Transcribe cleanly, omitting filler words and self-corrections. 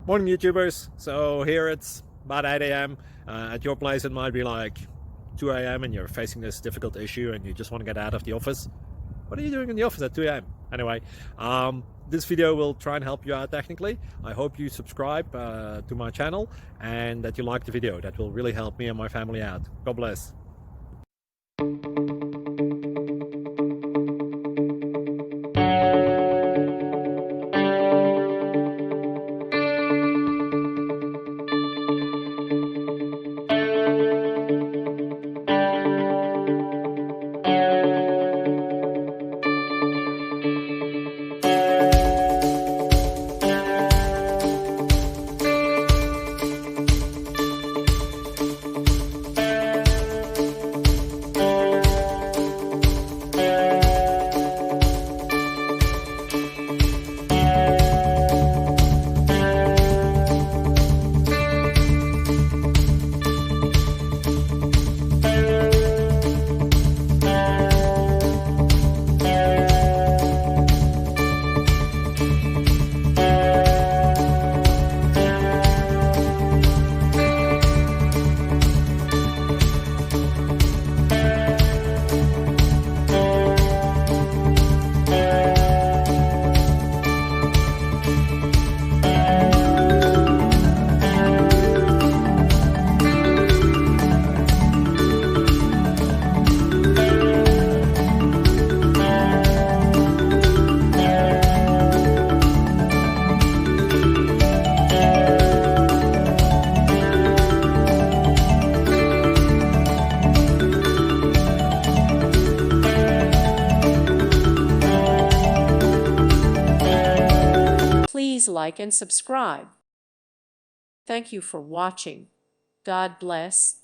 Morning YouTubers. So here it's about 8 a.m. At your place it might be like 2 a.m. and you're facing this difficult issue and you just want to get out of the office. What are you doing in the office at 2 a.m.? Anyway, this video will try and help you out technically. I hope you subscribe to my channel and that you like the video. That will really help me and my family out. God bless. Please like and subscribe. Thank you for watching. God bless.